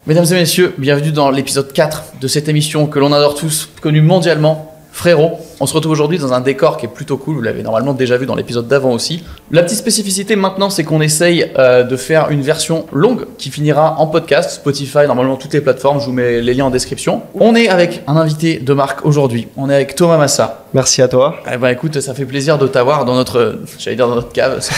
Mesdames et messieurs, bienvenue dans l'épisode 4 de cette émission que l'on adore tous, connue mondialement, Frérot. On se retrouve aujourd'hui dans un décor qui est plutôt cool, vous l'avez normalement déjà vu dans l'épisode d'avant aussi. La petite spécificité maintenant, c'est qu'on essaye de faire une version longue qui finira en podcast, Spotify, normalement toutes les plateformes, je vous mets les liens en description. On est avec un invité de marque aujourd'hui, on est avec Thomas Massa. Merci à toi. Eh ben écoute, ça fait plaisir de t'avoir dans notre, j'allais dire dans notre cave, c'est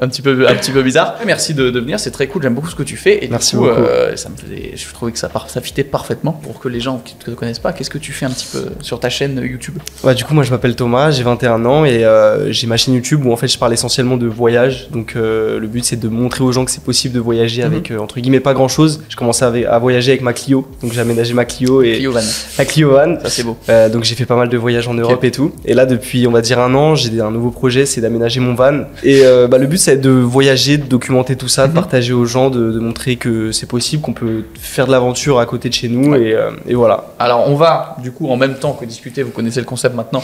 un petit peu bizarre. Merci de venir, c'est très cool, j'aime beaucoup ce que tu fais. Et merci du coup, beaucoup. Je trouvais que ça fitait parfaitement pour que les gens qui ne te connaissent pas, qu'est-ce que tu fais un petit peu sur ta chaîne YouTube? Ouais, du coup, moi je m'appelle Thomas, j'ai 21 ans et j'ai ma chaîne YouTube où en fait je parle essentiellement de voyage. Donc le but c'est de montrer aux gens que c'est possible de voyager avec entre guillemets pas grand chose. Je commençais à voyager avec ma Clio, donc j'ai aménagé ma Clio et Clio Van. La Clio Van. Ça c'est beau. Donc j'ai fait pas mal de voyages en Europe et tout. Et là depuis on va dire un an, j'ai un nouveau projet, c'est d'aménager mon van. Et le but c'est de voyager, de documenter tout ça, de partager aux gens, de montrer que c'est possible, qu'on peut faire de l'aventure à côté de chez nous et voilà. Alors on va du coup en même temps que discuter, vous connaissez le concept maintenant,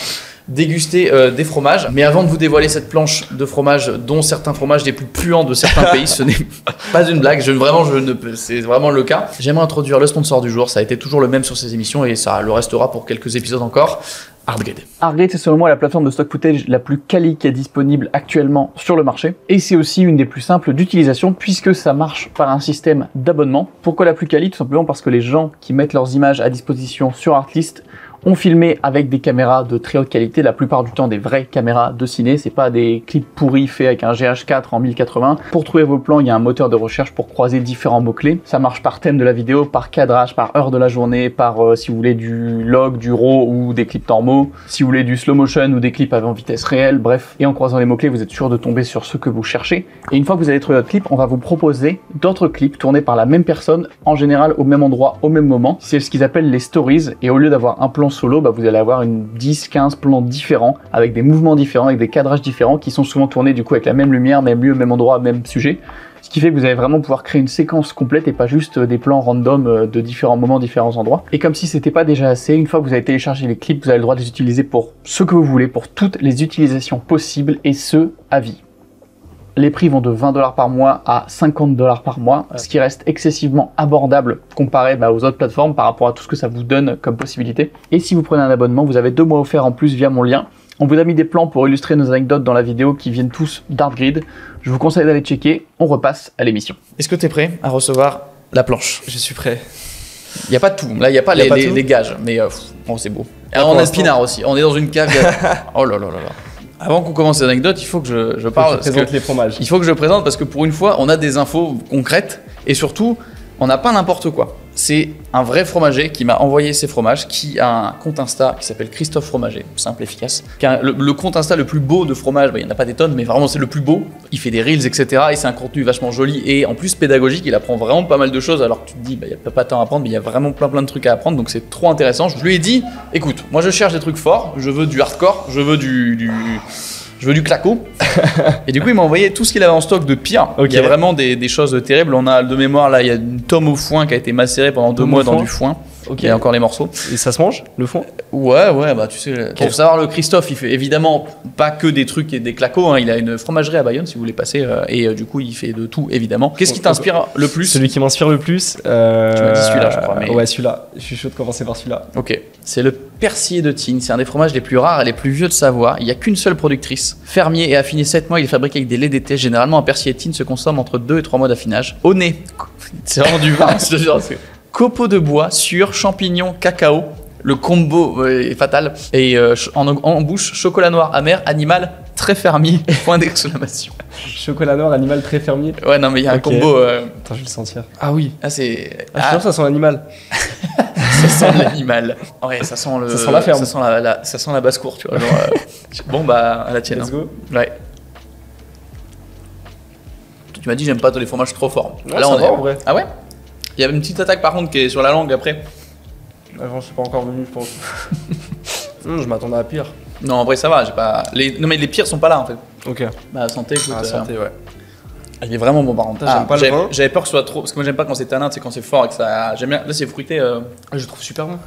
déguster des fromages. Mais avant de vous dévoiler cette planche de fromages, dont certains fromages les plus puants de certains pays, ce n'est pas une blague, c'est vraiment le cas. J'aimerais introduire le sponsor du jour, ça a été toujours le même sur ces émissions et ça le restera pour quelques épisodes encore. Hardgrid. Hardgrid, c'est selon moi la plateforme de stock footage la plus quali qui est disponible actuellement sur le marché. Et c'est aussi une des plus simples d'utilisation puisque ça marche par un système d'abonnement. Pourquoi la plus quali? Tout simplement parce que les gens qui mettent leurs images à disposition sur Artlist ont filmé avec des caméras de très haute qualité, la plupart du temps des vraies caméras de ciné, c'est pas des clips pourris faits avec un GH4 en 1080. Pour trouver vos plans, il y a un moteur de recherche pour croiser différents mots-clés. Ça marche par thème de la vidéo, par cadrage, par heure de la journée, par si vous voulez du log, du RAW ou des clips normaux, si vous voulez du slow motion ou des clips en vitesse réelle, bref. Et en croisant les mots-clés, vous êtes sûr de tomber sur ce que vous cherchez. Et une fois que vous avez trouvé votre clip, on va vous proposer d'autres clips tournés par la même personne, en général au même endroit, au même moment. C'est ce qu'ils appellent les stories, et au lieu d'avoir un plan solo, vous allez avoir 10-15 plans différents, avec des mouvements différents, avec des cadrages différents, qui sont souvent tournés du coup avec la même lumière, même lieu, même endroit, même sujet. Ce qui fait que vous allez vraiment pouvoir créer une séquence complète et pas juste des plans random de différents moments, différents endroits. Et comme si c'était pas déjà assez, une fois que vous avez téléchargé les clips, vous avez le droit de les utiliser pour ce que vous voulez, pour toutes les utilisations possibles, et ce, à vie. Les prix vont de 20$ par mois à 50$ par mois, ce qui reste excessivement abordable comparé aux autres plateformes par rapport à tout ce que ça vous donne comme possibilité. Et si vous prenez un abonnement, vous avez 2 mois offerts en plus via mon lien. On vous a mis des plans pour illustrer nos anecdotes dans la vidéo qui viennent tous d'Hardgrid. Je vous conseille d'aller checker, on repasse à l'émission. Est-ce que tu es prêt à recevoir la planche? Je suis prêt. Il n'y a pas de tout, là il n'y a pas les gages, mais c'est beau. On a le pinard aussi, on est dans une cave. Oh là là là là. Avant qu'on commence les anecdotes, il faut que je parle. Présente les fromages. Il faut que je présente parce que pour une fois, on a des infos concrètes et surtout, on n'a pas n'importe quoi. C'est un vrai fromager qui m'a envoyé ses fromages, qui a un compte Insta qui s'appelle Christophe Fromager, simple, efficace. Qui a le compte Insta le plus beau de fromage, il n'y en a pas des tonnes, mais vraiment c'est le plus beau. Il fait des reels, etc. Et c'est un contenu vachement joli et en plus pédagogique, il apprend vraiment pas mal de choses alors que tu te dis, il n'y a pas tant à apprendre, mais il y a vraiment plein de trucs à apprendre, donc c'est trop intéressant. Je lui ai dit, écoute, moi je cherche des trucs forts, je veux du hardcore, je veux du claco. Et du coup, il m'a envoyé tout ce qu'il avait en stock de pire. Okay. Il y a vraiment des choses terribles. On a de mémoire, là, il y a une tome au foin qui a été macérée pendant 2 mois dans du foin. Okay. Il y a encore les morceaux. Et ça se mange, le foin? Ouais, tu sais. Pour savoir, le Christophe, il fait évidemment pas que des trucs et des clacos. Il a une fromagerie à Bayonne, si vous voulez passer. Et du coup, il fait de tout, évidemment. Qu'est-ce qui t'inspire le plus? Celui qui m'inspire le plus. Tu m'as dit celui-là, je crois. Mais... Ouais, celui-là. Je suis chaud de commencer par celui-là. Ok. C'est le Persillé de Tignes. C'est un des fromages les plus rares et les plus vieux de Savoie. Il n'y a qu'une seule productrice. Fermier et affiné 7 mois, il est fabriqué avec des laits d'été. Généralement, un Persillé de Tignes se consomme entre 2 et 3 mois d'affinage. Au nez, c'est vraiment du vin. Copeaux de bois, sur champignons, cacao. Le combo est fatal. Et en bouche, chocolat noir amer, animal très fermier. Point d'exclamation. Chocolat noir, animal très fermier. Ouais, non, mais il y a un combo. Attends, je vais le sentir. Ah oui. Ah, c'est. Je suis sûr que ça sent l'animal. Ça sent l'animal. Ouais, ça sent le. Ça sent la ferme. Ça sent la basse-cour, tu vois. Genre, bon, à la tienne. Let's go. Ouais. Tu m'as dit, j'aime pas tous les fromages trop forts. Ouais, là, on est en vrai. Ah ouais? Il y avait une petite attaque par contre qui est sur la langue après. J'en suis pas encore venu, je pense. Je m'attendais à pire. Non, en vrai, ça va. Non, mais les pires sont pas là en fait. Ok. Santé, écoute. Santé, ouais. Il est vraiment bon par contre. J'aime pas le vin. J'avais peur que ce soit trop. Parce que moi, j'aime pas quand c'est tanin, c'est quand c'est fort et que ça. J'aime bien. Là, c'est fruité. Je trouve super bon.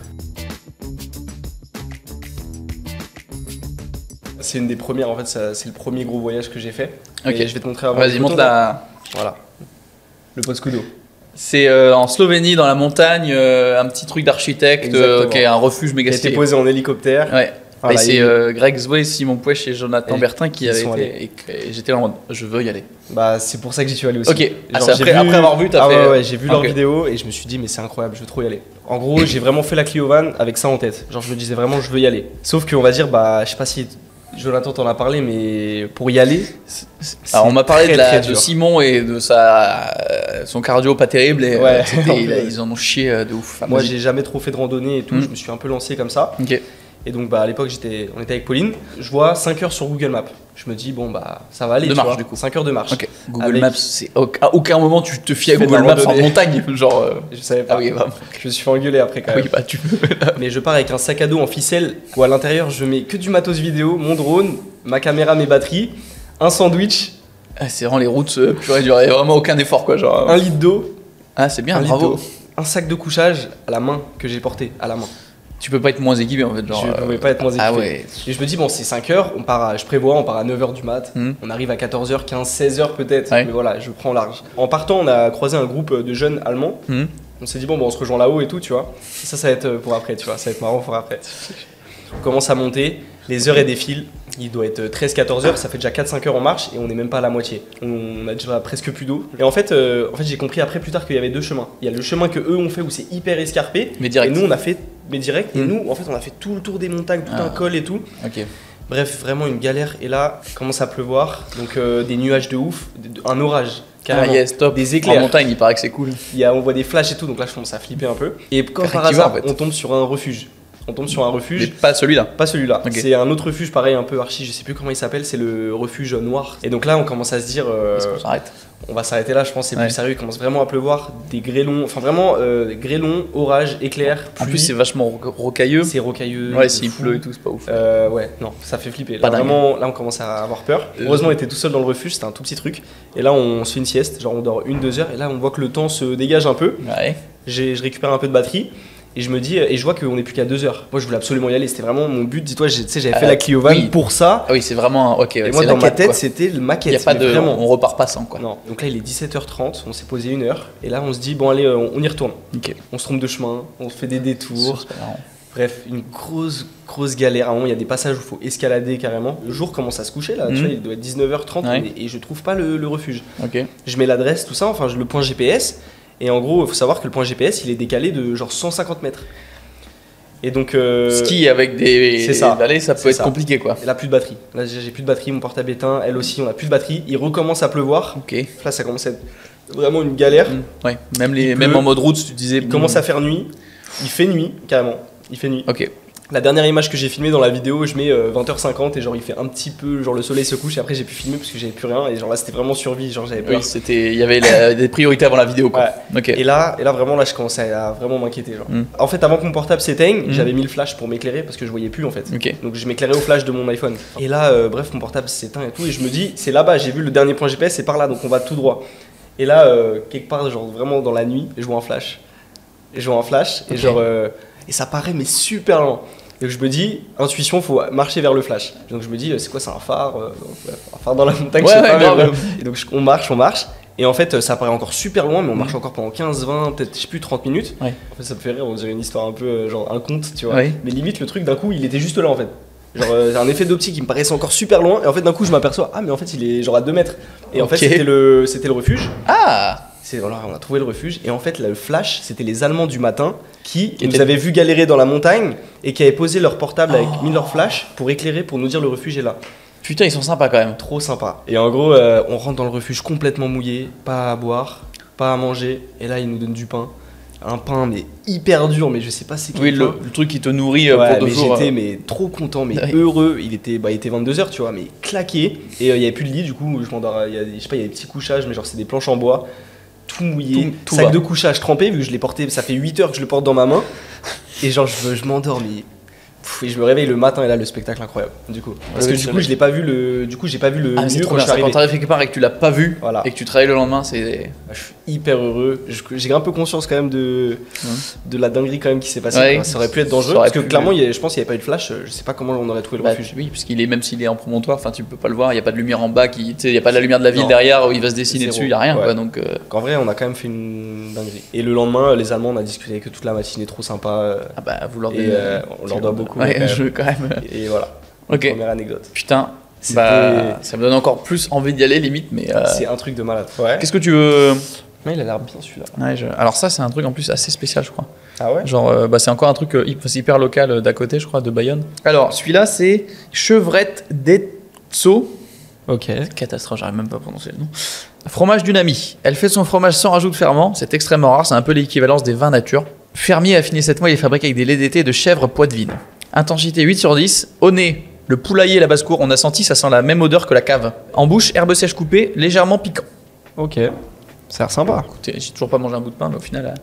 C'est une des premières, en fait, c'est le premier gros voyage que j'ai fait. Ok, et je vais te montrer avant. Vas-y, montre la. Voilà. Le pot Scudo. C'est en Slovénie, dans la montagne, un petit truc d'architecte, qui est un refuge méga stylé. Qui a été posé en hélicoptère. Ouais. Voilà, et c'est Greg Zoué, Simon Pouech et Jonathan Bertin qui avaient été. Et j'étais là en mode, je veux y aller. Bah, c'est pour ça que j'y suis allé aussi. Ok, après avoir vu, t'as fait. Ouais, j'ai vu leur vidéo et je me suis dit, mais c'est incroyable, je veux trop y aller. En gros, j'ai vraiment fait la Clio Van avec ça en tête. Genre, je me disais vraiment, je veux y aller. Sauf qu'on va dire, bah, je sais pas si Jonathan t'en a parlé, mais pour y aller. Alors, on m'a parlé de Simon et de son cardio pas terrible. Et ils en ont chié de ouf. Moi, j'ai jamais trop fait de randonnée et tout. Je me suis un peu lancé comme ça. Ok. Et donc bah, à l'époque on était avec Pauline, je vois 5 heures sur Google Maps. Je me dis bon bah ça va aller. De marche du coup. 5 heures de marche. Okay. Google Maps, c'est à aucun moment tu te fies à Google Maps en montagne. Genre, je savais pas. Ah oui, vraiment. Je me suis fait engueuler après quand même. Oui, bah tu peux. Mais je pars avec un sac à dos en ficelle où à l'intérieur je mets que du matos vidéo, mon drone, ma caméra, mes batteries, un sandwich. Ah, c'est vraiment les routes pures et dures. Il n'y a vraiment aucun effort quoi. Genre, 1 litre d'eau. Ah c'est bien, bravo. Un sac de couchage à la main que j'ai porté à la main. Tu peux pas être moins équipé en fait. Genre, je pouvais pas être moins équipé. Ah ouais. Et je me dis, bon, c'est 5 heures, on part à 9h du mat, on arrive à 14h, 15, 16h peut-être, mais voilà, je prends large. En partant, on a croisé un groupe de jeunes allemands. On s'est dit, bon, on se rejoint là-haut et tout, tu vois. Ça va être pour après, tu vois, ça va être marrant pour après. On commence à monter, les heures et défilent. Il doit être 13-14 heures, ça fait déjà 4-5 heures en marche et on n'est même pas à la moitié. On a déjà presque plus d'eau. Et en fait j'ai compris après plus tard qu'il y avait 2 chemins. Il y a le chemin que eux ont fait où c'est hyper escarpé. Mais direct. Et nous on a fait direct. Et nous en fait on a fait tout le tour des montagnes, tout un col et tout. Ok. Bref, vraiment une galère. Et là, commence à pleuvoir. Donc des nuages de ouf, un orage. Carrément. Top. Des éclairs. En montagne, il paraît que c'est cool. On voit des flashs et tout, donc là je commence à flipper un peu. Et comme par hasard, en fait, on tombe sur un refuge. Mais pas celui-là. Pas celui-là. Okay. C'est un autre refuge, pareil, un peu archi, je sais plus comment il s'appelle, c'est le refuge noir. Et donc là, on commence à se dire. Est-ce qu'on s'arrête ? On va s'arrêter là, je pense, c'est plus sérieux. Il commence vraiment à pleuvoir, des grêlons, enfin vraiment grêlons, orages, éclairs. En plus, c'est vachement rocailleux. C'est rocailleux. Ouais, s'il pleut et tout, c'est pas ouf. Ouais, non, ça fait flipper. Là, vraiment, là, on commence à avoir peur. Heureusement, on était tout seul dans le refuge, c'était un tout petit truc. Et là, on se fait une sieste, genre on dort 1-2 heures. Et là, on voit que le temps se dégage un peu. Ouais. Je récupère un peu de batterie. Et je me dis, et je vois qu'on n'est plus qu'à 2 heures. Moi, je voulais absolument y aller. C'était vraiment mon but. Dis-toi, j'avais fait la Clio Van pour ça. Ah oui, c'est vraiment. Ok. Et moi, dans ma tête, c'était le maquette. Il y a pas de. Vraiment. On repart pas sans quoi. Non. Donc là, il est 17h30. On s'est posé 1 heure. Et là, on se dit, bon, allez, on y retourne. Ok. On se trompe de chemin. On fait des détours. C'est pas marrant. Bref, une grosse galère. À un moment, il y a des passages où il faut escalader carrément. Le jour commence à se coucher là. Tu vois, il doit être 19h30 et je trouve pas le refuge. Ok. Je mets l'adresse, tout ça. Enfin, le point GPS. Et en gros, il faut savoir que le point GPS, il est décalé de genre 150 mètres. Et donc ski avec des vallées, ça peut être compliqué quoi. Et là plus de batterie. Là j'ai plus de batterie, mon portable éteint, elle aussi on a plus de batterie. Il recommence à pleuvoir. Ok. Là ça commence à être vraiment une galère. Ouais. Même en mode route, tu disais. Il commence à faire nuit. Il fait nuit carrément. Il fait nuit. Ok. La dernière image que j'ai filmée dans la vidéo, je mets 20h50 et genre il fait un petit peu, genre le soleil se couche et après j'ai pu filmer parce que j'avais plus rien et genre là c'était vraiment survie, genre j'avais peur. Oui, il y avait des priorités avant la vidéo quoi. Ouais. Okay. Et là vraiment là je commençais à vraiment m'inquiéter genre. En fait avant que mon portable s'éteigne, j'avais mis le flash pour m'éclairer parce que je voyais plus en fait. Okay. Donc je m'éclairais au flash de mon iPhone. Et là bref mon portable s'éteint et tout et je me dis c'est là-bas, j'ai vu le dernier point GPS, c'est par là donc on va tout droit. Et là quelque part genre vraiment dans la nuit, je vois un flash. Et genre et ça paraît mais super lent. Donc je me dis, intuition, faut marcher vers le flash. Donc je me dis, c'est quoi, c'est un phare un phare dans la montagne, je sais pas. Mais et donc on marche. Et en fait, ça paraît encore super loin, mais on marche encore pendant 15, 20, peut-être, je sais plus, 30 minutes. Ouais. En fait, ça me fait rire, on dirait une histoire un peu, genre un conte, tu vois. Ouais. Mais limite, le truc, d'un coup, il était juste là, en fait. Genre, un effet d'optique, il me paraissait encore super loin. Et en fait, d'un coup, je m'aperçois, mais en fait, il est genre à 2 mètres. Et en fait, c'était le refuge. Ah! Voilà, on a trouvé le refuge et en fait le flash c'était les Allemands du matin qui nous avaient vu galérer dans la montagne et qui avaient posé leur portable avec mis leur flash pour éclairer, pour nous dire le refuge est là. Putain, ils sont sympas quand même. Trop sympa. Et en gros on rentre dans le refuge complètement mouillé, pas à boire, pas à manger et là ils nous donnent du pain. Un pain mais hyper dur, mais je sais pas c'est quel pain. Le truc qui te nourrit pour 2 jours. J'étais mais trop content, mais heureux. Il était 22h, tu vois, mais claqué. Et il y avait plus de lit, du coup je m'endors. Je sais pas, il y a des petits couchages, mais genre c'est des planches en bois. Tout mouillé, tout sac de couchage trempé vu que je l'ai porté, ça fait 8 heures que je le porte dans ma main et genre je m'endors mais Et je me réveille le matin et là le spectacle incroyable du coup. Parce que du coup je l'ai pas vu j'ai pas vu le c'est mur trop quand je bien. suis Quand arrivé. t'arrives quelque part et que tu l'as pas vu et que tu travailles le lendemain, c'est. Je suis hyper heureux. J'ai un peu conscience quand même de la dinguerie quand même qui s'est passée. Ouais, ça aurait pu être dangereux parce que clairement je pense qu'il n'y avait pas eu de flash. Je sais pas comment on aurait trouvé le refuge. Oui, parce qu'il est, même s'il est en promontoire, enfin tu peux pas le voir. Il y a pas de lumière en bas, il y a pas de la lumière de la ville derrière où il va se dessiner dessus. Il y a rien quoi. Donc. En vrai, on a quand même fait une dinguerie. Et le lendemain, les Allemands, on a discuté avec eux toute la matinée, trop sympa. Ah bah vous leur devez. On leur doit beaucoup. Ouais, quand même. Et voilà. Ok. Première anecdote. Putain. Bah, ça me donne encore plus envie d'y aller limite, mais. C'est un truc de malade. Ouais. Qu'est-ce que tu veux? Ouais, il a l'air bien celui-là. Ouais, alors ça, c'est un truc en plus assez spécial, je crois. Ah ouais. Genre, c'est encore un truc c'est hyper local d'à côté, je crois, de Bayonne. Alors, celui-là, c'est Chevrette d'Etzo. Ok. Catastrophe, j'arrive même pas à prononcer le nom. Fromage d'une amie. Elle fait son fromage sans rajout de ferment. C'est extrêmement rare. C'est un peu l'équivalence des vins nature. Fermier affiné cette moelle et fabriqué avec des laits d'été de chèvre poitevine. Intensité 8 sur 10. Au nez, le poulailler et la basse-cour, on a senti, ça sent la même odeur que la cave. En bouche, herbe sèche coupée, légèrement piquant. Ok. Ça a l'air sympa. Écoutez, j'ai toujours pas mangé un bout de pain, mais au final,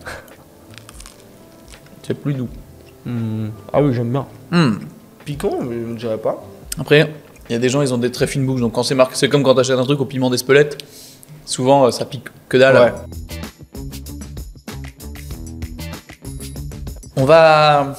c'est plus doux. Ah oui, j'aime bien. Piquant, mais je ne dirais pas. Après, il y a des gens, ils ont des très fines bouches, donc quand c'est marqué, c'est comme quand t'achètes un truc au piment d'Espelette. Souvent, ça pique que dalle. Ouais. On va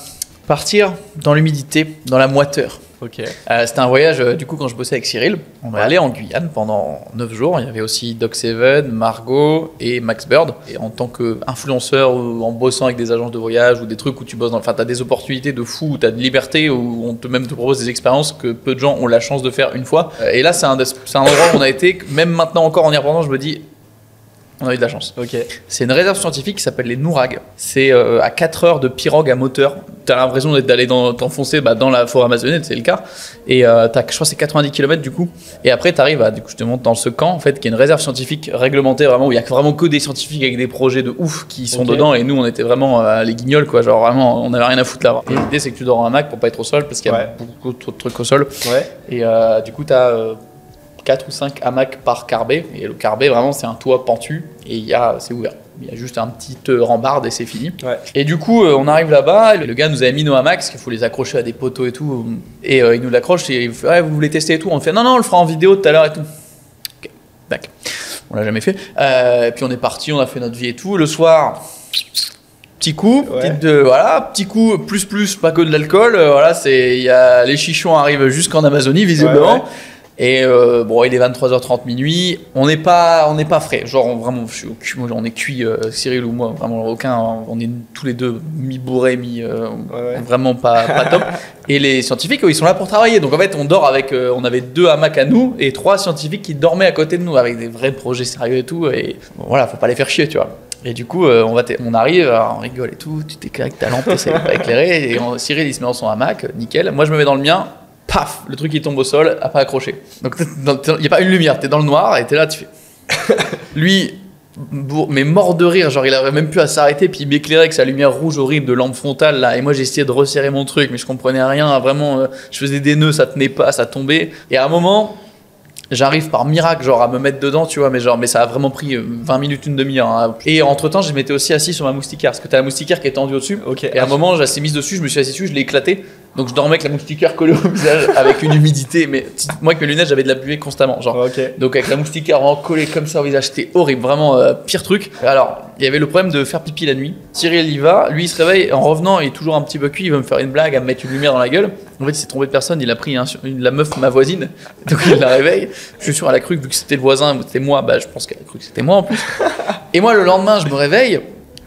partir dans l'humidité, dans la moiteur. Ok. C'était un voyage, du coup, quand je bossais avec Cyril. On est allé en Guyane pendant 9 jours. Il y avait aussi Doc Seven, Margot et Max Bird. Et en tant qu'influenceur ou en bossant avec des agences de voyage ou des trucs où tu bosses enfin, t'as des opportunités de fou, t'as de liberté, où on te même te propose des expériences que peu de gens ont la chance de faire une fois. Et là, c'est un endroit où on a été, même maintenant encore en y repensant, je me dis, on a eu de la chance. Ok. C'est une réserve scientifique qui s'appelle les Nourags. C'est à 4 heures de pirogue à moteur. T'as l'impression d'aller t'enfoncer dans la forêt amazonienne, c'est le cas. Et je crois que c'est 90 km du coup. Et après, t'arrives du coup, je te montre dans ce camp, en fait, qui est une réserve scientifique réglementée, vraiment, où il y a vraiment que des scientifiques avec des projets de ouf qui sont dedans. Et nous, on était vraiment les guignols, quoi. Genre vraiment, on avait rien à foutre là. Et l'idée, c'est que tu dors en hamac pour pas être au sol, parce qu'il y a beaucoup trop de trucs au sol. Ouais. Et du coup, t'as 4 ou 5 hamacs par carbet. Et le carbet, vraiment, c'est un toit pentu et c'est ouvert. Il y a juste un petit rambarde et c'est fini. Ouais. Et du coup, on arrive là-bas. Le gars nous avait mis nos hamacs parce qu'il faut les accrocher à des poteaux et tout. Et il nous l'accroche et il fait vous voulez tester et tout. On fait non, on le fera en vidéo tout à l'heure et tout. Ok, d'accord. On l'a jamais fait. Et puis on est parti, on a fait notre vie et tout. Le soir, petit coup, petit coup, plus, pas que de l'alcool. Les chichons arrivent jusqu'en Amazonie, visiblement. Ouais. Et il est 23h30 minuit, on n'est pas frais, genre vraiment, on est cuit, Cyril ou moi, vraiment aucun, on est tous les deux mi-bourrés, vraiment pas top. Et les scientifiques, ils sont là pour travailler, donc en fait on dort on avait 2 hamacs à nous et 3 scientifiques qui dormaient à côté de nous avec des vrais projets sérieux et tout, et voilà, faut pas les faire chier, tu vois. Et du coup, on arrive, on rigole et tout, tu t'éclaires avec ta lampe, c'est pas éclairé, et Cyril il se met dans son hamac, nickel, moi je me mets dans le mien. Paf, le truc il tombe au sol, à pas accroché. Donc il n'y a pas une lumière, t'es dans le noir et t'es là, tu fais. Lui, mais mort de rire, genre il avait même plus à s'arrêter, puis il m'éclairait avec sa lumière rouge horrible de lampe frontale là. Et moi j'ai essayé de resserrer mon truc, mais je comprenais rien, vraiment. Je faisais des nœuds, ça tenait pas, ça tombait. Et à un moment, j'arrive par miracle genre à me mettre dedans, tu vois, mais ça a vraiment pris 20 minutes, une demi-heure. Hein. Et entre temps, je m'étais aussi assis sur ma moustiquaire, parce que t'as la moustiquaire qui est tendue au-dessus. Okay. Et à un moment, j'ai mise dessus, je me suis assis dessus, je l'ai éclaté. Donc je dormais avec la moustiquaire collée au visage avec une humidité, mais moi avec mes lunettes j'avais de la buée constamment, genre. Okay. Donc avec la moustiquaire vraiment collée comme ça au visage, c'était horrible, vraiment pire truc. Alors il y avait le problème de faire pipi la nuit. Cyril y va, lui il se réveille en revenant, il est toujours un petit peu cuit, il veut me faire une blague, à me mettre une lumière dans la gueule. En fait il s'est trompé de personne, il a pris la meuf, ma voisine, donc il la réveille. Je suis sûr elle a cru que vu que c'était le voisin, c'était moi, je pense qu'elle a cru que c'était moi en plus. Et moi le lendemain je me réveille.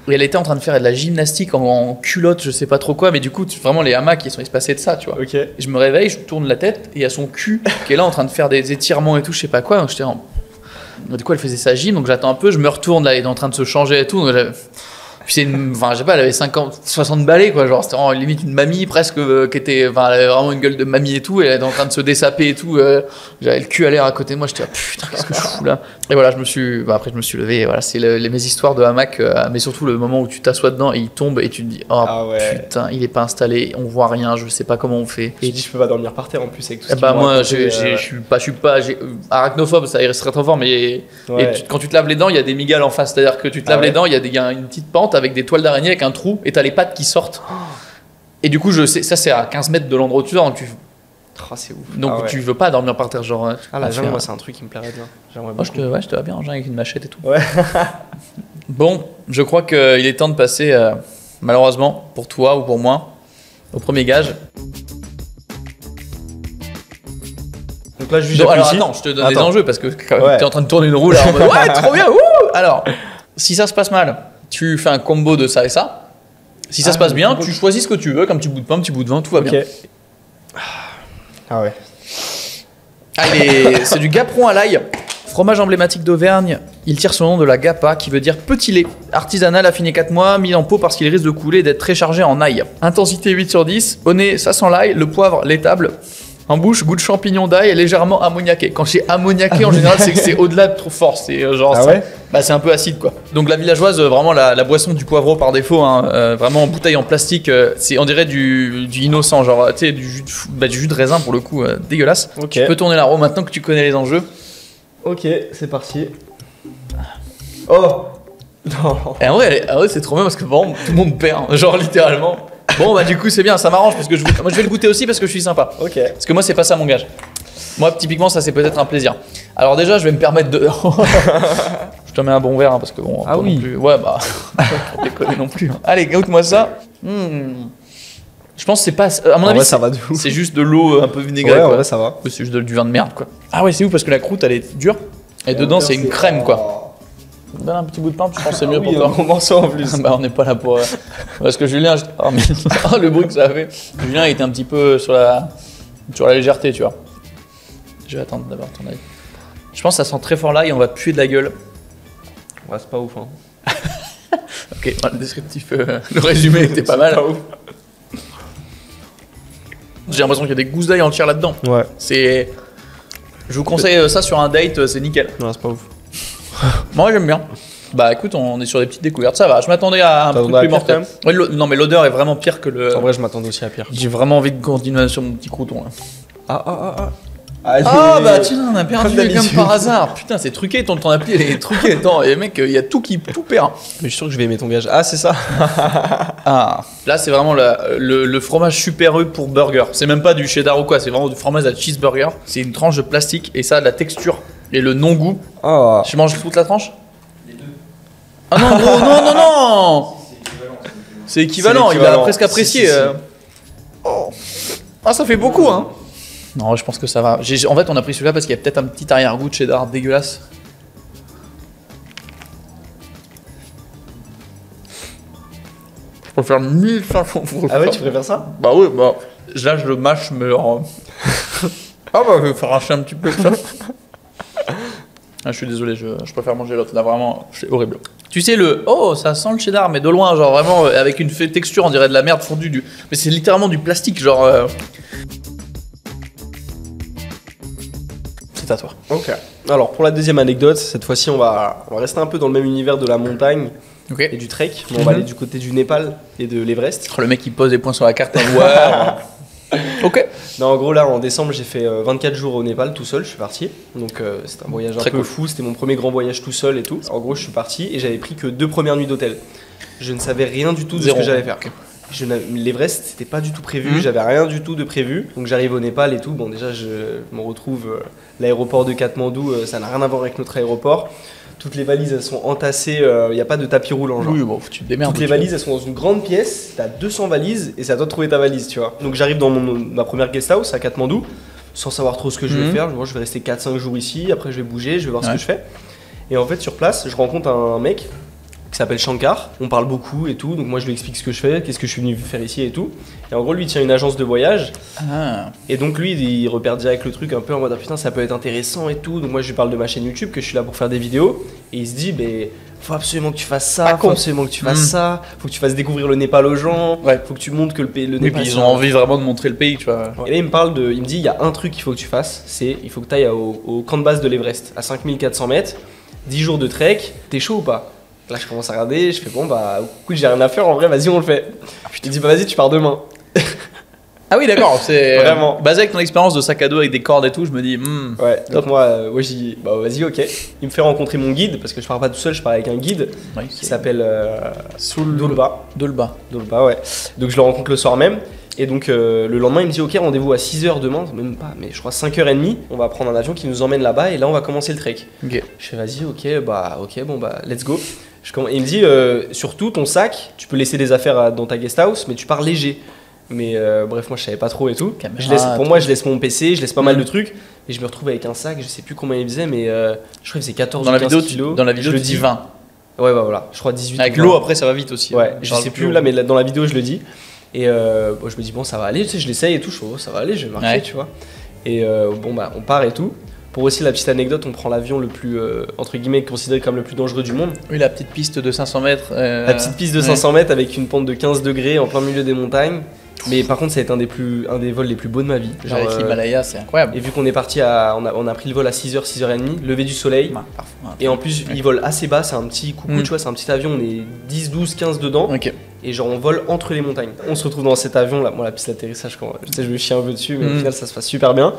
Et elle était en train de faire de la gymnastique en culotte, je sais pas trop quoi, mais du coup, vraiment les hamacs, ils sont espacés de ça, tu vois. Okay. Et je me réveille, je tourne la tête, et il y a son cul qui est là en train de faire des étirements et tout, je sais pas quoi. Donc j'étais du coup, elle faisait sa gym, donc j'attends un peu, je me retourne, là, elle est en train de se changer et tout. Donc puis je sais pas, elle avait 60 balais, quoi, genre c'était limite une mamie presque, elle avait vraiment une gueule de mamie et tout, et elle était en train de se dessaper et tout, j'avais le cul à l'air à côté de moi, j'étais putain, qu'est-ce que je fous là. Et voilà, après je me suis levé, et voilà, c'est mes histoires de hamac, mais surtout le moment où tu t'assois dedans et il tombe et tu te dis, putain, il est pas installé, on voit rien, je sais pas comment on fait. Et je dis, je peux pas dormir par terre en plus avec tout ce moi, je suis pas arachnophobe, ça irait très trop fort, mais quand tu te laves les dents, il y a des migales en face, c'est-à-dire que tu te laves les dents, il y a une petite pente avec des toiles d'araignée avec un trou et t'as les pattes qui sortent. Et du coup, je sais, ça c'est à 15 mètres de l'endroit où tu dors, Oh, c'est ouf. donc tu veux pas dormir par terre, genre. La jungle, moi, c'est un truc qui me plairait bien. J'aimerais Moi, beaucoup. je te vois bien en jungle avec une machette et tout. Ouais. Bon, je crois qu'il est temps de passer, malheureusement, pour toi ou pour moi, au premier gage. Donc là, juste Alors attends, je te donne des enjeux parce que Ouais. t'es en train de tourner une roue là en mode ouais, trop bien, ouh. Alors, si ça se passe mal, tu fais un combo de ça et ça. Si ça se passe bien, tu choisis ce que tu veux, comme petit bout de pain, petit bout de vin, tout va bien. Ah ouais. Allez, c'est du Gaperon à l'ail. Fromage emblématique d'Auvergne, il tire son nom de la Gapa, qui veut dire petit lait. Artisanal, affiné 4 mois, mis en pot parce qu'il risque de couler et d'être très chargé en ail. Intensité 8/10, au nez, ça sent l'ail, le poivre, l'étable. En bouche, goût de champignon d'ail et légèrement ammoniaqué. Quand j'ai ammoniaqué, en général, c'est que c'est au-delà de trop fort. C'est genre ça. Ouais. Bah, c'est un peu acide, quoi. Donc la villageoise, vraiment la boisson du poivreau par défaut, hein, vraiment en bouteille en plastique, c'est on dirait du innocent, genre tu sais du jus de raisin pour le coup, dégueulasse. Ok. Tu peux tourner la roue maintenant que tu connais les enjeux. Ok, c'est parti. Oh non. Et en vrai, c'est trop bien parce que vraiment tout le monde perd, hein, genre littéralement. Bon bah du coup c'est bien, ça m'arrange parce que moi je vais le goûter aussi parce que je suis sympa. Ok. Parce que moi c'est pas ça mon gage. Moi typiquement ça c'est peut-être un plaisir. Alors déjà je vais me permettre de... je te mets un bon verre hein, parce que bon... Ah oui. Non plus... Ouais bah... Faut déconner non plus. Hein. Allez goûte-moi ça. Je pense que c'est pas... À mon avis ça va de ouf. c'est juste de l'eau un peu vinaigrée. Ouais, quoi. ouais, ça va. C'est juste du vin de merde quoi. Ah ouais c'est ouf parce que la croûte elle est dure. Et dedans c'est une crème quoi. Donne un petit bout de pain, tu penses que c'est mieux pour toi. Un bon morceau en plus. Bah on n'est pas là pour... Parce que Julien... Oh, mais... oh, le bruit que ça a fait. Julien il était un petit peu sur la légèreté, tu vois. Je vais attendre d'abord ton avis. Je pense que ça sent très fort l'ail, on va puer de la gueule. Ouais, c'est pas ouf. Hein. Ok, le descriptif, le résumé était pas mal. J'ai l'impression qu'il y a des gousses d'ail entières là-dedans. Ouais. C'est... Je vous conseille ça sur un date, c'est nickel. Non, c'est pas ouf. Moi j'aime bien. Bah écoute, on est sur des petites découvertes, ça va. Je m'attendais à un truc m'attendais à plus pire, mortel. Ouais, non mais l'odeur est vraiment pire que le... En vrai, je m'attendais aussi à pire. J'ai vraiment envie de continuer sur mon petit crouton là. Allez. Ah bah tiens, on a perdu Comme comme d'habitude. par hasard. Putain, c'est truqué, ton appli elle est truquée. Attends, et mec, il y a tout qui tout perd. Mais je suis sûr que je vais aimer ton gage. Ah, c'est ça. Ah, là c'est vraiment le fromage super U pour burger. C'est même pas du cheddar ou quoi, c'est vraiment du fromage à cheeseburger. C'est une tranche de plastique et ça a de la texture et le non-goût. Oh. Je mange toute la tranche? Les deux. Ah non, gros, non. C'est équivalent, il a équivalent. presque apprécié. Si. Oh. Ah, ça fait beaucoup, hein. Non, je pense que ça va. En fait, on a pris celui-là parce qu'il y a peut-être un petit arrière-goût de cheddar dégueulasse. Je préfère 1500 fois. Ah ouais, tu préfères ça? Bah oui, bah. Là, je le mâche, mais genre. Ah bah, je vais faire hacher un petit peu ça. Ah, je suis désolé, je préfère manger l'autre. Là, vraiment, c'est horrible. Tu sais, oh, ça sent le cheddar, mais de loin, genre vraiment, avec une texture, on dirait de la merde fondue. Mais c'est littéralement du plastique, genre. C'est à toi. Ok. Alors, pour la deuxième anecdote, cette fois-ci, on va rester un peu dans le même univers de la montagne Ok. et du trek. Mais on va aller du côté du Népal et de l'Everest. Le mec, il pose des points sur la carte. Ouais. Ok. Non, en gros, là, en décembre, j'ai fait 24 jours au Népal tout seul, je suis parti. Donc, c'était un voyage Très un peu cool. fou, c'était mon premier grand voyage tout seul et tout. En gros, je suis parti et j'avais pris que 2 premières nuits d'hôtel. Je ne savais rien du tout de Zéro. ce que j'allais faire. Ok. L'Everest, c'était pas du tout prévu, j'avais rien du tout de prévu. Donc, j'arrive au Népal et tout. Bon, déjà, je me retrouve l'aéroport de Katmandou, ça n'a rien à voir avec notre aéroport. Toutes les valises, elles sont entassées, il n'y a pas de tapis roulant. Genre. Oui, bon, tu te démerdes. Toutes les valises, elles sont dans une grande pièce, t'as 200 valises et c'est à toi de trouver ta valise, tu vois. Donc j'arrive dans ma première guest house à Katmandou, sans savoir trop ce que je vais faire. Moi, je vais rester 4-5 jours ici, après je vais bouger, je vais voir ce que je fais. Et en fait, sur place, je rencontre un mec qui s'appelle Shankar. On parle beaucoup et tout, donc moi je lui explique ce que je fais, qu'est-ce que je suis venu faire ici et tout. Et en gros, lui, il tient une agence de voyage. Ah. Et donc lui, il repère direct le truc un peu en mode ah, putain, ça peut être intéressant et tout. Donc moi, je lui parle de ma chaîne YouTube, que je suis là pour faire des vidéos. Et il se dit, faut absolument que tu fasses ça, faut absolument que tu fasses ça, faut que tu fasses découvrir le Népal aux gens, faut que tu montres que le Oui, Népal. puis ils ont envie vraiment de montrer le pays, tu vois. Et là, il me dit, il y a un truc qu'il faut que tu fasses, c'est il faut que tu ailles au camp de base de l'Everest, à 5400 mètres, 10 jours de trek, t'es chaud ou pas? Là, je commence à regarder, je fais bon, écoute, j'ai rien à faire, en vrai, vas-y, on le fait. Il dit, vas-y, tu pars demain. Ah oui, d'accord. C'est Vraiment. basé avec ton expérience de sac à dos avec des cordes et tout. Je me dis, Ouais, top. donc moi, j'ai dit, bah vas-y, ok. Il me fait rencontrer mon guide, parce que je pars pas tout seul, je pars avec un guide Ouais, qui s'appelle Dolba. Dolba. Dolba, ouais. Donc je le rencontre le soir même. Et donc le lendemain, il me dit, ok, rendez-vous à 6h demain, même pas, mais je crois 5h30. On va prendre un avion qui nous emmène là-bas et là, on va commencer le trek. Ok. Je fais, vas-y, ok, bon, bah, let's go. Et il me dit, surtout ton sac, tu peux laisser des affaires dans ta guest house, mais tu pars léger. Mais bref, moi je savais pas trop et tout. Caméra, Pour moi, je laisse mon PC, je laisse pas mal de trucs. Et je me retrouve avec un sac, je sais plus combien il faisait, mais je crois qu'il faisait 14 Dans ou la 15 vidéo, kilos. dans la vidéo, je tu le dis dis 20. Ouais, bah voilà, je crois 18. Avec ou 20. l'eau, après, ça va vite aussi. Ouais, je Dans sais le plus flot. là, mais dans la vidéo, je le dis. Et bon, je me dis, bon, ça va aller, tu sais, je l'essaye et tout, je fais, oh, ça va aller, je vais marcher, Ouais. tu vois. Et bon, bah, on part et tout. Pour aussi la petite anecdote, on prend l'avion le plus, entre guillemets, considéré comme le plus dangereux du monde. Oui, la petite piste de 500 mètres. La petite piste de 500 mètres avec une pente de 15 degrés en plein milieu des montagnes. Mais par contre, ça a été un des vols les plus beaux de ma vie. Genre avec l'Himalaya, c'est incroyable. Et vu qu'on est parti on a pris le vol à 6h, 6h30, lever du soleil. Ouais, parfois, ouais. Et en plus, il vole assez bas, c'est un petit coucou, tu vois, c'est un petit avion, on est 10, 12, 15 dedans. Ok. Et genre, on vole entre les montagnes. On se retrouve dans cet avion là. Bon, la piste d'atterrissage, tu sais, je me chie un peu dessus, mais au final, ça se passe super bien.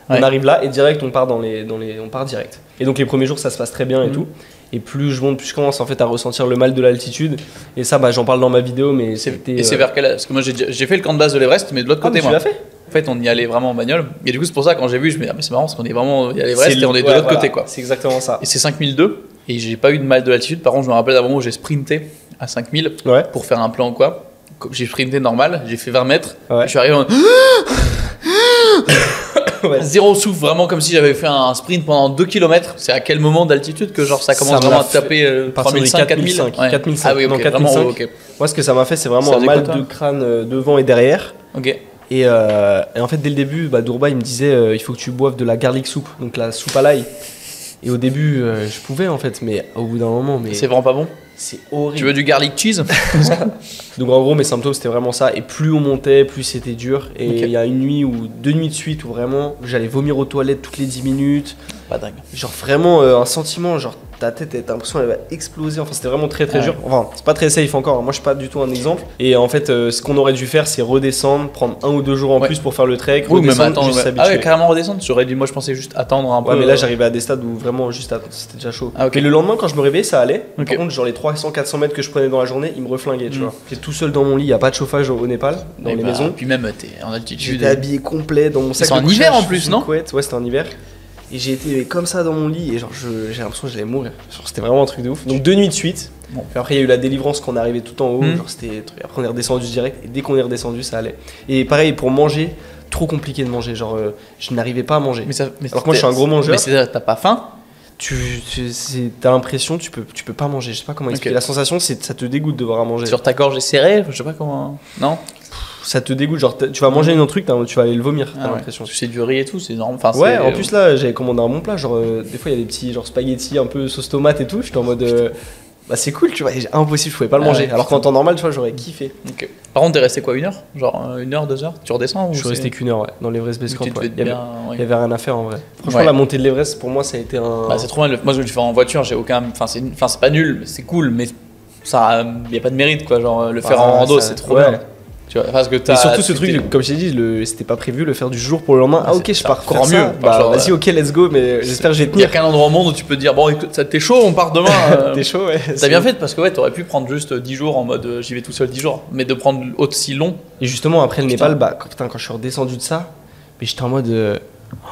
Ouais. On arrive là et direct, on part on part direct. Et donc, les premiers jours, ça se passe très bien et tout. Et plus je monte, plus je commence en fait à ressentir le mal de l'altitude. Et ça, bah, j'en parle dans ma vidéo, mais c'était. Et c'est vers quel. Parce que moi, j'ai fait le camp de base de l'Everest, mais de l'autre Ah, côté, mais tu moi. l'as fait? En fait, on y allait vraiment en bagnole. Et du coup, c'est pour ça, quand j'ai vu, je me dis, ah, mais c'est marrant, parce qu'on est vraiment. Il y a l'Everest et on est de ouais, l'autre voilà, côté, quoi. C'est exactement ça. Et c'est 5002. Et j'ai pas eu de mal de l'altitude. Par contre, je me rappelle d'un moment où j'ai sprinté à 5000 Ouais. pour faire un plan ou quoi. J'ai sprinté normal, j'ai fait 20 mètres. Ouais. Je suis arrivé en. Ouais. Zéro souffle, vraiment comme si j'avais fait un sprint pendant 2 km. C'est à quel moment d'altitude que genre ça commence Ça vraiment m'a à taper partir des 3005, 4000 4005, 4005. Ah oui, ok, Non, vraiment, 4005. ok. Moi, ce que ça m'a fait, c'est vraiment Ça un faisait mal quoi, toi de crâne devant et derrière. Ok. Et en fait, dès le début, bah, Dourba, il me disait il faut que tu boives de la garlic soup, donc la soupe à l'ail. Et au début, je pouvais en fait, mais au bout d'un moment, mais C'est vraiment pas bon. c'est horrible. Tu veux du garlic cheese? Donc en gros, mes symptômes, c'était vraiment ça. Et plus on montait, plus c'était dur. Et il Ok. y a une nuit ou 2 nuits de suite où vraiment, j'allais vomir aux toilettes toutes les 10 minutes. Pas dingue. Genre vraiment un sentiment, genre ta tête, t'as l'impression qu'elle va exploser. Enfin, c'était vraiment très très Ouais. dur. Enfin, c'est pas très safe encore. Moi, je suis pas du tout un exemple. Et en fait, ce qu'on aurait dû faire, c'est redescendre, prendre 1 ou 2 jours en Ouais. plus pour faire le trek, Oui, même redescendre, attendre. juste Ouais. s'habituer. Ah ouais, carrément redescendre. J'aurais dit, moi je pensais juste attendre un peu. Ouais, mais là, j'arrivais à des stades où vraiment juste attendre, c'était déjà chaud. Ah, ok. Et le lendemain, quand je me réveillais, ça allait. Ok. Par contre, genre les 300-400 mètres que je prenais dans la journée, ils me reflinguaient, tu Mm. vois. J'étais tout seul dans mon lit, il y a pas de chauffage au Népal, dans Et les bah, maisons. Puis même, t'es en altitude. J'étais habillé complet dans mon sac C'est de en hiver, couchage, en plus, sous non une couette. Ouais, c'était en hiver. Et j'ai été comme ça dans mon lit et genre j'ai l'impression que j'allais mourir. Genre c'était vraiment un truc de ouf. Donc 2 nuits de suite. Bon. Puis après il y a eu la délivrance quand on est arrivé tout en haut. Mm. Genre c'était après on est redescendu direct et dès qu'on est redescendu ça allait. Et pareil pour manger, trop compliqué de manger. Genre je n'arrivais pas à manger. Mais ça, Alors que moi je suis un gros mangeur. Mais c'est t'as pas faim? T'as l'impression tu peux pas manger. Je sais pas comment expliquer. Ok. La sensation c'est ça te dégoûte de voir à manger. Sur ta gorge est serrée? Je sais pas comment. Non? Ça te dégoûte. Genre tu vas manger un truc, tu vas aller le vomir. T'as Ah ouais. l'impression. C'est du riz et tout, c'est normal. Enfin, Ouais, c'est- en plus là, j'avais commandé un bon plat. Genre, des fois, il y a des petits genre spaghettis un peu sauce tomate et tout. J'étais en mode, bah c'est cool, tu vois. Et impossible, je pouvais pas le Ah manger. ouais, Alors qu'en temps normal, tu vois, j'aurais kiffé. Ok. Par contre, t'es resté quoi, 1 heure? Genre 1 heure, 2 heures? Tu redescends? Je suis resté qu'une heure, ouais, dans l'Everest Base Tu Camp. devais Ouais. être Il y avait- bien. Ouais. il y avait rien à faire en vrai. Franchement, Ouais. la montée de l'Everest, pour moi, ça a été un. Bah, c'est trop bien. Moi, je le fais en voiture, j'ai aucun. Enfin, c'est pas nul, mais c'est cool, mais ça, y a pas de mérite, quoi. Genre, le faire Ah, en rando, ça- c'est trop ouais. bien. Tu vois, parce que Et t'as. surtout ce tu truc, t'es- comme je t'ai dit, c'était pas prévu, le faire du jour pour le lendemain. Ah, ok, c'est je pars encore faire mieux. ça. Enfin, Bah, genre, vas-y, ok, let's go, mais j'espère que je vais Il y a tenir. qu'un endroit au monde où tu peux te dire, bon, écoute, ça t'es chaud, on part demain. T'es chaud, ouais. T'as bien fait parce que ouais, t'aurais pu prendre juste 10 jours en mode j'y vais tout seul 10 jours, mais de prendre aussi long. Et justement, après le Putain. Népal, bah, quand je suis redescendu de ça, mais j'étais en mode.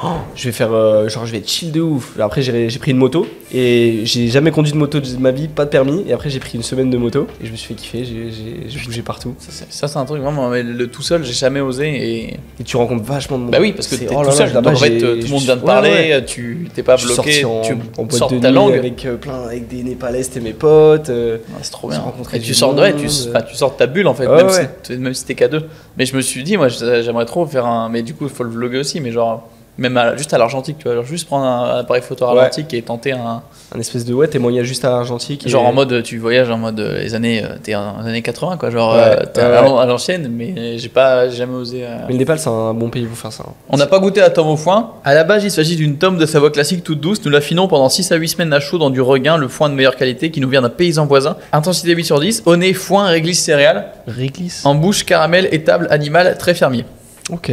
Oh, je vais faire. Genre, je vais être chill de ouf. Après, j'ai pris une moto et j'ai jamais conduit de moto de ma vie, pas de permis. Et après, j'ai pris une semaine de moto et je me suis fait kiffer. J'ai bougé partout. Ça, c'est un truc vraiment, mais le tout seul, j'ai jamais osé. Et Et tu rencontres vachement de monde. bah oui, parce que C'est- t'es oh tout là seul. là, là-bas, Donc, en fait, j'ai- tout le monde vient de ouais, parler, ouais. tu t'es pas Je suis bloqué, sorti tu en boîte sors de ta nuit langue. avec des Népalais, c'était mes potes. Ouais, c'est trop bien. J'ai rencontré Et du tu sors de ouais, monde. tu sors de ta bulle en fait, Ouais, même, ouais. même si t'es qu'à 2. Mais je me suis dit, moi, j'aimerais trop faire un. Mais du coup, il faut le vlogger aussi, mais genre. Même juste à l'argentique, tu vois, genre juste prendre un appareil photo Ouais. argentique et tenter un. Un espèce de témoignage juste à l'argentique. et- Genre en mode, tu voyages en mode les années. T'es en années 80, quoi. Genre, Ouais, t'es ouais, à l'ancienne, mais j'ai jamais osé. Mais le Népal, c'est un bon pays pour faire ça. On n'a pas goûté la tome au foin. À la base, il s'agit d'une tome de Savoie classique toute douce. Nous l'affinons pendant 6 à 8 semaines à chaud dans du regain, le foin de meilleure qualité qui nous vient d'un paysan voisin. Intensité 8/10, au nez, foin, réglisse céréales. Réglisse. En bouche, caramel, étable, animal, très fermier. Ok.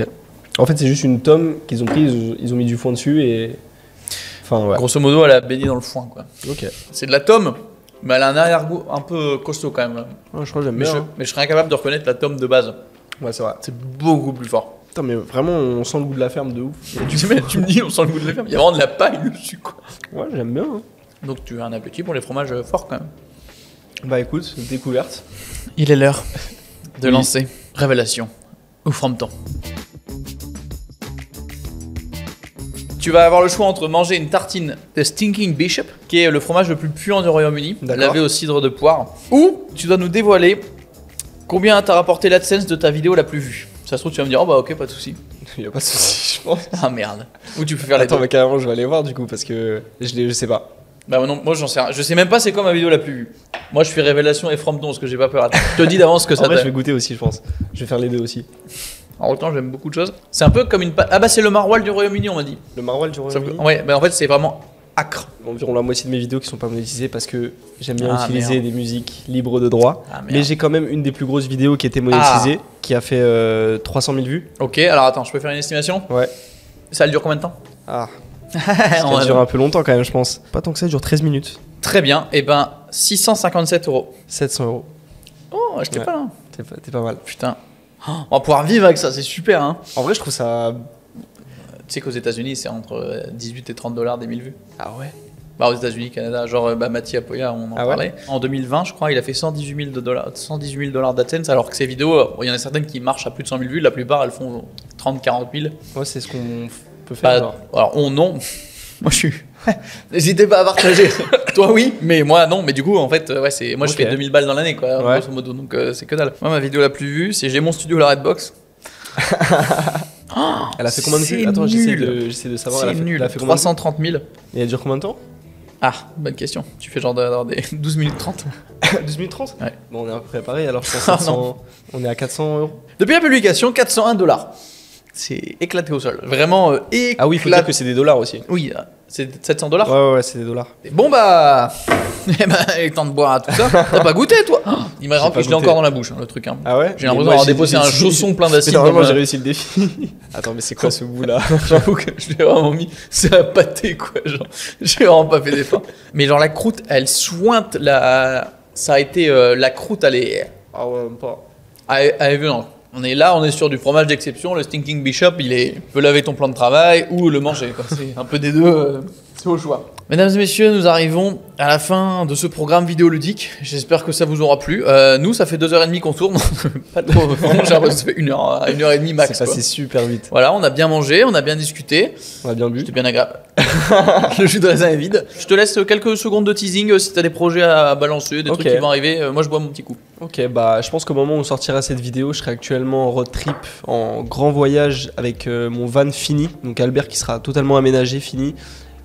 En fait, c'est juste une tome qu'ils ont pris, ils ont mis du foin dessus et. Enfin, ouais. Grosso modo, elle a baigné dans le foin, quoi. Ok. C'est de la tome, mais elle a un arrière-goût un peu costaud quand même. Ouais, je crois que j'aime Mais, bien. mais je serais incapable de reconnaître la tome de base. Ouais, c'est vrai. C'est beaucoup plus fort. Putain, mais vraiment, on sent le goût de la ferme de ouf. Tu me dis, on sent le goût de la ferme. Il y a vraiment de la paille dessus, quoi. Ouais, j'aime bien. Hein. Donc tu as un appétit pour les fromages forts quand même. Bah écoute, découverte. Il est l'heure de Oui. lancer Révélation ou Frampton. Tu vas avoir le choix entre manger une tartine de Stinking Bishop, qui est le fromage le plus puant du Royaume-Uni, D'accord. lavé au cidre de poire, ou tu dois nous dévoiler combien t'a rapporté l'AdSense de ta vidéo la plus vue. Ça se trouve, tu vas me dire, oh bah ok, pas de soucis. Il y a pas de souci, je pense. Ah merde. Ou tu peux faire les Attends, deux. mais carrément, je vais aller voir du coup parce que je sais pas. Bah non, moi j'en sais rien. Je sais même pas c'est quoi ma vidéo la plus vue. Moi je fais Révélation et Frampton parce que j'ai pas peur. Je te dis d'avance que ça En vrai, t'a- je vais goûter aussi, je pense. Je vais faire les deux aussi. En autant j'aime beaucoup de choses. C'est un peu comme une ah bah c'est le maroilles du Royaume-Uni on m'a dit. Le maroilles du Sauf Royaume-Uni. que- ouais, bah en fait c'est vraiment acre. Environ la moitié de mes vidéos qui sont pas monétisées parce que j'aime bien Ah, utiliser merde. des musiques libres de droit. Ah, merde. Mais j'ai quand même une des plus grosses vidéos qui était monétisée, qui a fait 300 000 vues. Ok, alors attends, je peux faire une estimation. Ouais. Ça dure combien de temps? Ah, On ça dure un peu longtemps quand même, je pense. Pas tant que ça, ça dure 13 minutes. Très bien, et ben 657 €. 700 euros. Oh, j'étais Ouais. pas là. T'es pas mal. Putain. Oh, on va pouvoir vivre avec ça, c'est super hein. En vrai, je trouve ça. Tu sais qu'aux États-Unis c'est entre 18 et 30 $ des 1000 vues. Ah ouais. Bah, aux États-Unis, Canada, genre Mathieu Apoya, on en Ah ouais. parlait. En 2020, je crois, il a fait 118 000 $ d'AdSense, alors que ses vidéos, il y en a certaines qui marchent à plus de 100 000 vues, la plupart elles font 30-40 000. Ouais, c'est ce qu'on peut faire. Bah, genre. alors, on, non. Moi, je suis. N'hésitez pas à partager. Toi, oui, mais moi, non. Mais du coup, en fait, ouais, c'est. Moi, je Ok. fais 2000 balles dans l'année, quoi, Ouais. grosso modo. Donc, c'est que dalle. Moi, ma vidéo la plus vue, c'est J'ai mon studio, la Redbox. Elle a fait combien de vues? c'est Attends, nul. j'essaie de savoir. C'est Elle nul. a fait combien de vues 330 000. Et elle dure combien de temps? Ah, bonne question. Tu fais genre d'avoir des 12 minutes 30. 12 minutes 30. Ouais. Bon, on est à peu près pareil, alors je pense Ah, 700 on est à 400 euros. Depuis la publication, 401 $. C'est éclaté au sol. Vraiment éclaté. Ah oui, il faut dire que c'est des dollars aussi. Oui, c'est 700 $. Ouais, c'est des dollars. Bon bah, eh ben, il est temps de boire à tout ça. T'as pas goûté toi? Il m'a J'ai rempli, pas je l'ai goûté. encore dans la bouche, hein, le truc. Hein. Ah ouais? J'ai l'impression d'avoir déposé un chausson plein d'acide. Normalement, dans j'ai ma- réussi le défi. Attends, mais c'est quoi ce goût là? J'avoue que je l'ai vraiment mis. C'est un pâté quoi. Genre, j'ai vraiment pas fait d'effort. Mais genre la croûte, elle sointe la. Ça a été la croûte, elle est. Ah ouais, même pas. Elle est violente. On est là, on est sur du fromage d'exception. Le Stinking Bishop, il est. Tu peux laver ton plan de travail ou le manger. quoi. C'est un peu des deux. C'est au choix. Mesdames et messieurs, nous arrivons à la fin de ce programme vidéoludique. J'espère que ça vous aura plu. Nous, ça fait 2h30 qu'on tourne. Pas trop. Vraiment, j'ai l'impression que ça fait 1h30 max. C'est quoi. passé super vite. Voilà, on a bien mangé, on a bien discuté. On a bien bu. C'était bien agréable. Le jus de raisin est vide. Je te laisse quelques secondes de teasing si t'as des projets à balancer, des Ok. trucs qui vont arriver. Moi, je bois mon petit coup. Ok, bah je pense qu'au moment où on sortira cette vidéo, je serai actuellement en road trip, en grand voyage avec mon van fini. Donc Albert qui sera totalement aménagé, fini.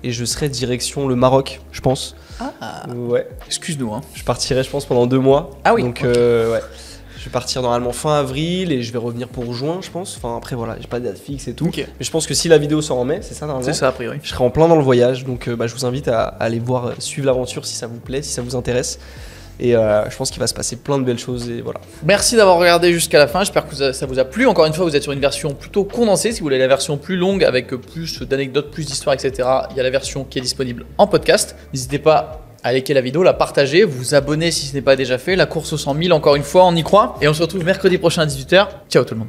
Et je serai direction le Maroc, je pense. Ah, Ouais. excuse-nous. Hein. Je partirai, je pense, pendant 2 mois. Ah oui, Donc, ok. ouais. Je vais partir normalement fin avril et je vais revenir pour juin, je pense. Enfin, après, voilà, j'ai pas de date fixe et tout. Ok. Mais je pense que si la vidéo sort en mai, c'est ça normalement. C'est ça, a priori. Je serai en plein dans le voyage. Donc, je vous invite à aller voir, suivre l'aventure si ça vous plaît, si ça vous intéresse. Et je pense qu'il va se passer plein de belles choses. Et voilà. Merci d'avoir regardé jusqu'à la fin. J'espère que ça vous a plu. Encore une fois, vous êtes sur une version plutôt condensée. Si vous voulez la version plus longue avec plus d'anecdotes, plus d'histoires, etc., il y a la version qui est disponible en podcast. N'hésitez pas à liker la vidéo, la partager, vous abonner si ce n'est pas déjà fait. La course aux 100 000, encore une fois, on y croit. Et on se retrouve mercredi prochain à 18h. Ciao tout le monde.